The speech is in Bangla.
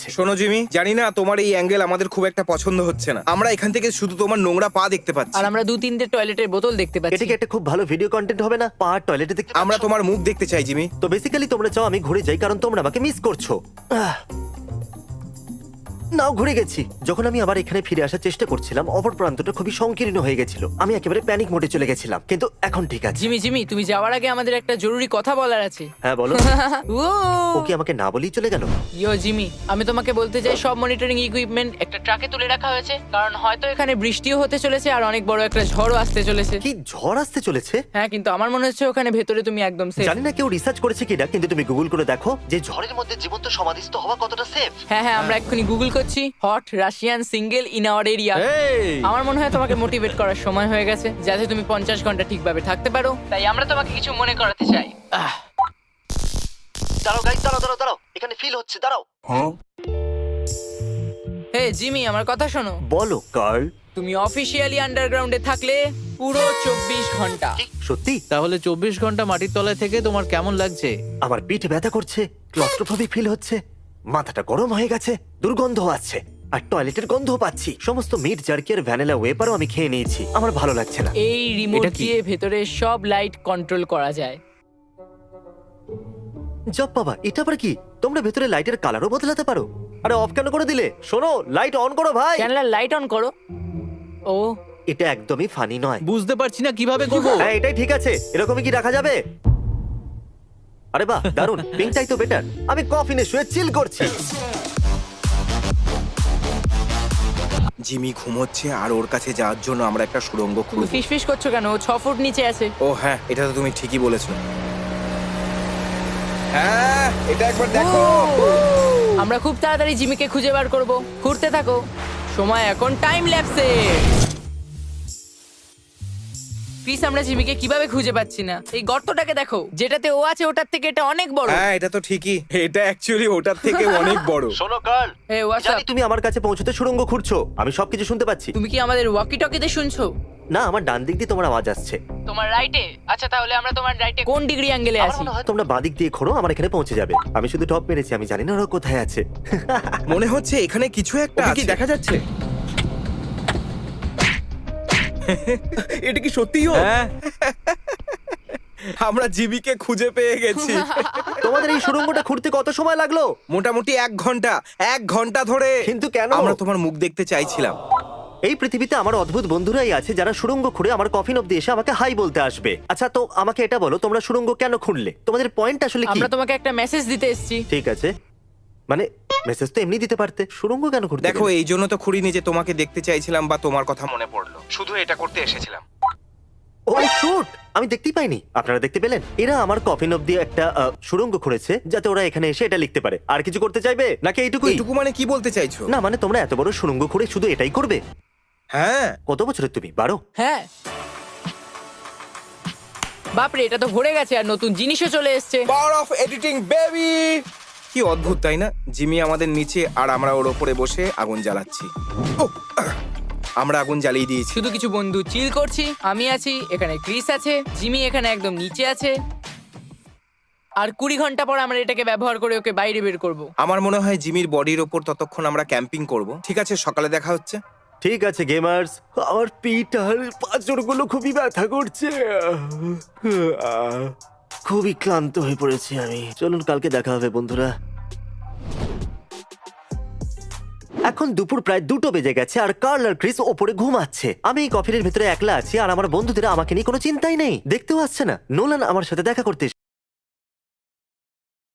লাগছে। শোনো জিমি, জানি না তোমার এই অ্যাঙ্গেল আমাদের খুব একটা পছন্দ হচ্ছে না। আমরা এখান থেকে শুধু তোমার নোংরা পা দেখতে পাচ্ছি। আর আমরা 2-3টে টয়লেটের বোতল দেখতে পাচ্ছি। এটা কি একটা খুব ভালো ভিডিও কন্টেন্ট হবে না? পা টয়লেটে দেখতে আমরা পাচ্ছ? তোমার মুখ দেখতে চাই জিমি। তো বেসিক্যালি তোমরা চাও আমি ঘুরে যাই কারণ তোমরা আমাকে মিস করছো। নাও ঘুরে গেছি। যখন আমি আবার এখানে ফিরে আসার চেষ্টা করছিলাম অপর প্রান্তটা খুবই সংকীর্ণ হয়ে গেছিল। আমি একেবারে প্যানিক মোডে চলে গেছিলাম, কিন্তু এখন ঠিক আছে। জিমি তুমি যাওয়ার আগে আমাদের একটা জরুরি কথা বলার আছে। হ্যাঁ বলো। ও ও কি আমাকে না বলেই চলে গেল? ইয়ো জিমি, আমি তোমাকে বলতে চাই সব মনিটরিং ইকুইপমেন্ট একটা ট্রাকে তুলে রাখা হয়েছে, কারণ হয়তো এখানে বৃষ্টিও হতে চলেছে আর অনেক বড় একটা ঝড়ও আসতে চলেছে। কি ঝড় আসতে চলেছে? হ্যাঁ, কিন্তু আমার মনে হচ্ছে ওখানে ভেতরে তুমি একদম সেফ। জানি না কেউ রিসার্চ করেছে কিনা, কিন্তু তুমি গুগল করে দেখো যে ঝড়ের মধ্যে জীবন্ত সমাধিস্থ হওয়া কতটা সেফ। হ্যাঁ, আমরা এক্ষুনি গুগল করছি hot Russian single in our area. আমার মনে হয় তোমাকে মোটিভেট করার সময় হয়ে গেছে, যাতে তুমি 50 ঘন্টা ঠিকভাবে থাকতে পারো। তাই আমরা তোমাকে কিছু মনে করাতে চাই। দাঁড়াও গাইস, দাঁড়াও, এখানে ফিল হচ্ছে, দাঁড়াও। হে জিমি, আমার কথা শোনো। বলো কার্ল। তুমি অফিসিয়ালি আন্ডারগ্রাউন্ডে থাকলে পুরো 24 ঘন্টা। কি সত্যি? তাহলে 24 ঘন্টা মাটির তলায় থেকে তোমার কেমন লাগছে? আমার পিঠ ব্যথা করছে, ক্লস্ট্রোফোবিক ফিল হচ্ছে, মাথাটা গরম হয়ে গেছে, দুর্গন্ধ আছে, আর টয়লেটের গন্ধ পাচ্ছি। সমস্ত মিট জার্কি আর ভ্যানিলা ওয়েপারও আমি খেয়ে নিয়েছি, আমার ভালো লাগছে না। এই রিমোট এটা কি? দিয়ে ভেতরে সব লাইট কন্ট্রোল করা যায়। জব বাবা, এটা আবার কি? তোমরা ভেতরে লাইটের কালারও বদলাতে পারো? আরে অফ কেন করে দিলে? শোনো, লাইট অন করো ভাই। জানলার লাইট অন করো। ও এটা একদমই ফানি নয়। বুঝতে পারছি না কিভাবে করব। হ্যাঁ এটাই ঠিক আছে, এরকমই কি রাখা যাবে? আরে বাহ, দারুন, পিঙ্কটাই তো বেটার। আমি কফিনে শুয়ে চিল করছি। জিমি ঘুমোচ্ছে আর ওর কাছে যাওয়ার জন্য আমরা একটা সুড়ঙ্গ তুমি খুঁড়ব। ফিসফিস করছো কেন? ও 6 ফুট নিচে আছে। ও হ্যাঁ, এটা তো তুমি ঠিকই বলেছো। হ্যাঁ, এটা একবার দেখো। আমরা খুব তাড়াতাড়ি জিমিকে খুঁজে বার করব। ঘুরতে থাকো, সময় এখন টাইম ল্যাপসে। প্লিজ, আমরা জিমিকে কিভাবে খুঁজে পাচ্ছি না? এই গর্তটাকে দেখো, যেটাতে ও আছে ওটার থেকে এটা অনেক বড়। হ্যাঁ, এটা তো ঠিকই। এটা অ্যাকচুয়ালি ওটার থেকে অনেক বড়। শোনো কার্ল, হে হোয়াটস জানি আপ? তুমি আমার কাছে পৌঁছতে সুড়ঙ্গ খুঁড়ছো, আমি সবকিছু শুনতে পাচ্ছি। তুমি কি আমাদের ওয়াকি টকিতে শুনছো? না, আমার ডান দিক দিয়ে তোমার আওয়াজ আসছে। তোমার রাইটে? আচ্ছা, তাহলে আমরা তোমার রাইটে কোন ডিগ্রি অ্যাঙ্গেলে আমার আছি? মনে হয় তোমরা বাদিক দিয়ে খোঁড়ো, আমার এখানে পৌঁছে যাবে। আমি শুধু টপ মেরেছি, আমি জানি না ওরা কোথায় আছে। মনে হচ্ছে এখানে কিছু একটা ওকে আছে। কি দেখা যাচ্ছে? এটা কি সত্যিই ও? হ্যাঁ, আমরা জিমিকে খুঁজে পেয়ে গেছি। তোমাদের এই সুড়ঙ্গটা খুঁড়তে কত সময় লাগলো? মোটামুটি 1 ঘন্টা ধরে। কিন্তু কেন? আমরা তোমার মুখ দেখতে চাইছিলাম। এই পৃথিবীতে আমার অদ্ভুত বন্ধুরাই আছে যারা সুড়ঙ্গ খুঁড়ে আমার কফিন অব্দি এসে আমাকে হাই বলতে আসবে। আচ্ছা, তো আমাকে এটা বলো, তোমরা সুড়ঙ্গ কেন খুঁড়লে? তোমাদের পয়েন্ট আসলে কি? আমরা তোমাকে একটা মেসেজ দিতে এসেছি। ঠিক আছে, মানে মেসেজ তো এমনি দিতে পারতে, সুড়ঙ্গ কেন খুঁড়তে দেখো, গেলে? এই জন্য তো খুঁড়িনি যে তোমাকে দেখতে চাইছিলাম বা তোমার কথা মনে পড়লো, শুধু এটা করতে এসেছিলাম। ও শুট, আমি দেখতেই পাইনি। আপনারা দেখতে পেলেন? এরা আমার কফিন অব্দি একটা সুড়ঙ্গ খুঁড়েছে যাতে ওরা এখানে এসে এটা লিখতে পারে। আর কিছু করতে চাইবে নাকি এইটুকুই? এইটুকু মানে কি বলতে চাইছো? না মানে তোমরা এত বড় সুড়ঙ্গ খুঁড়ে শুধু এটাই করবে? হ্যাঁ। কত বছরের তুমি? 12? হ্যাঁ। বাপরে, এটা তো ভরে গেছে আর নতুন জিনিসও চলে এসেছে। Power of editing baby. কি অদ্ভুত তাই না? জিমি আমাদের নিচে আর আমরা ওর ওপরে বসে আগুন জ্বালাচ্ছি। ওহ, আমরা আগুন জ্বালিয়ে দিয়েছি। শুধু কিছু বন্ধু চিল করছি। আমি আছি এখানে, ক্রিস আছে, জিমি এখানে একদম নিচে আছে। আর 20 ঘন্টা পর আমরা এটাকে ব্যবহার করে ওকে বাইরে বের করব। আমার মনে হয় জিমির বডির ওপর ততক্ষণ আমরা ক্যাম্পিং করব। ঠিক আছে, সকালে দেখা হচ্ছে। ঠিক আছে গেমার্স, আমার পিঠ আর পাঁজরগুলো খুবই ব্যথা করছে। খুবই ক্লান্ত হয়ে পড়েছি আমি। চলুন কালকে দেখা হবে বন্ধুরা। এখন দুপুর প্রায় 2টো বেজে গেছে আর কার্ল আর ক্রিস ওপরে ঘুমাচ্ছে। আমি এই কফিনের ভিতরে একলা আছি আর আমার বন্ধুদের আমাকে নিয়ে কোনো চিন্তাই নেই। দেখতেও আসছে না। নোলান আমার সাথে দেখা করতে